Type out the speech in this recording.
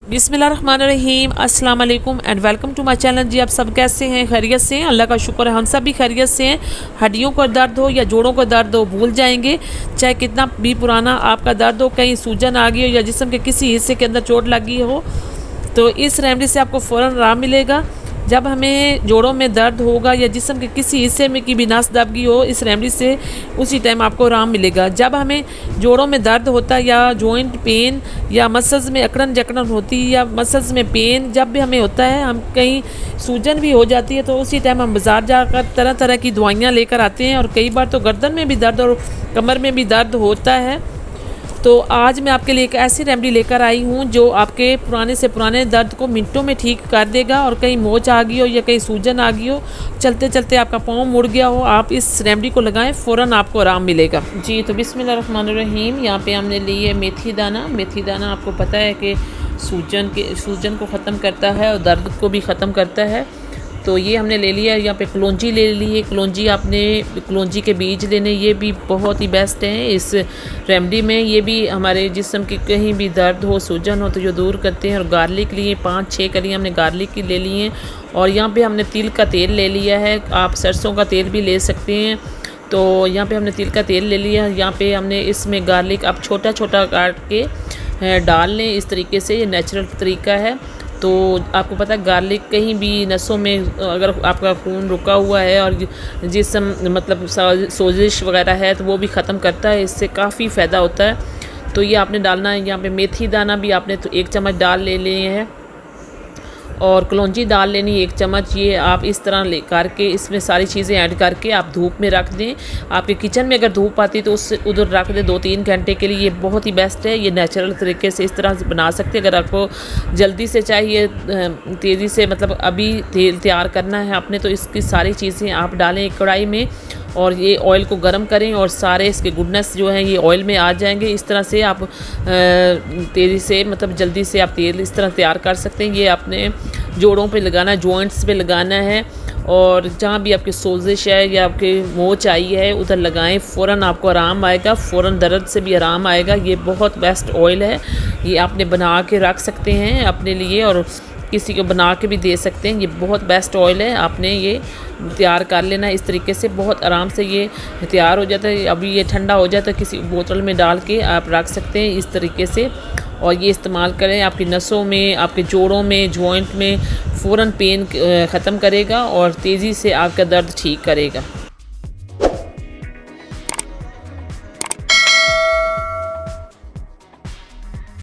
बिस्मिल्लाहिर्रहमानिर्रहीम, अस्सलाम वालेकुम and welcome to my channel. जी आप सब कैसे हैं? खैरियत से हैं? अल्लाह का शुक्र है हम सब भी खैरियत से हैं। हड्डियों का दर्द हो या जोड़ों का दर्द हो भूल जाएंगे, चाहे कितना भी पुराना आपका दर्द हो, कहीं सूजन आ गई हो या जिस्म के किसी हिस्से के अंदर चोट लगी हो, तो इस रेमेडी से आपको फ़ौरन आराम मिलेगा। जब हमें जोड़ों में दर्द होगा या जिस्म के किसी हिस्से में की भी नस दबगी हो, इस रेमेडी से उसी टाइम आपको आराम मिलेगा। जब हमें जोड़ों में दर्द होता है या जॉइंट पेन या मसल्स में अकड़न जकड़न होती है या मसल्स में पेन जब भी हमें होता है, हम कहीं सूजन भी हो जाती है, तो उसी टाइम हम बाज़ार जाकर तरह तरह की दवाइयाँ लेकर आते हैं और कई बार तो गर्दन में भी दर्द और कमर में भी दर्द होता है। तो आज मैं आपके लिए एक ऐसी रेमेडी लेकर आई हूँ जो आपके पुराने से पुराने दर्द को मिनटों में ठीक कर देगा। और कहीं मोच आ गई हो या कहीं सूजन आ गई हो, चलते चलते आपका पाँव मुड़ गया हो, आप इस रेमेडी को लगाएं, फ़ौरन आपको आराम मिलेगा। जी तो बिस्मिल्लाहिर्रहमानिर्रहीम, यहाँ पे हमने ली है मेथी दाना। मेथी दाना आपको पता है कि सूजन को ख़त्म करता है और दर्द को भी ख़त्म करता है। तो ये हमने ले लिया। यहाँ पे कलौंजी ले ली है। कलौंजी के बीज लेने, ये भी बहुत ही बेस्ट हैं इस रेमेडी में। ये भी हमारे जिस्म की कहीं भी दर्द हो, सूजन हो तो जो दूर करते हैं। और गार्लिक लिए 5-6 कलियाँ हमने गार्लिक की ले ली हैं। और यहाँ पे हमने तिल का तेल ले लिया है, आप सरसों का तेल भी ले सकते हैं। तो यहाँ पे हमने तिल का तेल ले लिया। यहाँ पे हमने इसमें गार्लिक आप छोटा छोटा काट के डाल लें। इस तरीके से ये नेचुरल तरीका है। तो आपको पता है गार्लिक कहीं भी नसों में अगर आपका खून रुका हुआ है और जिस्म मतलब सोजिश वगैरह है तो वो भी ख़त्म करता है, इससे काफ़ी फ़ायदा होता है। तो ये आपने डालना है। यहाँ पे मेथी दाना भी आपने तो 1 चम्मच डाल ले लिए हैं और कलौंजी डाल लेनी 1 चम्मच। ये आप इस तरह ले करके इसमें सारी चीज़ें ऐड करके आप धूप में रख दें। आपके किचन में अगर धूप आती तो उससे उधर रख दें 2-3 घंटे के लिए। ये बहुत ही बेस्ट है। ये नेचुरल तरीके से इस तरह से बना सकते हैं। अगर आपको जल्दी से चाहिए, तेज़ी से मतलब अभी तेल तैयार करना है आपने, तो इसकी सारी चीज़ें आप डालें एक कढ़ाई में और ये ऑयल को गर्म करें और सारे इसके गुडनेस जो है ये ऑयल में आ जाएंगे। इस तरह से आप तेज़ी से मतलब जल्दी से आप तेल इस तरह तैयार कर सकते हैं। ये आपने जोड़ों पे लगाना है, जॉइंट्स पे लगाना है और जहाँ भी आपकी सोजिश है या आपके मोच आई है उधर लगाएं, फ़ौरन आपको आराम आएगा, फ़ौरन दर्द से भी आराम आएगा। ये बहुत बेस्ट ऑयल है। ये आपने बना के रख सकते हैं अपने लिए और किसी को बना के भी दे सकते हैं। ये बहुत बेस्ट ऑयल है। आपने ये तैयार कर लेना इस तरीके से, बहुत आराम से ये तैयार हो जाता है। अभी ये ठंडा हो जाए तो किसी बोतल में डाल के आप रख सकते हैं इस तरीके से और ये इस्तेमाल करें। आपकी नसों में, आपके जोड़ों में, जॉइंट में फ़ौरन पेन ख़त्म करेगा और तेज़ी से आपका दर्द ठीक करेगा।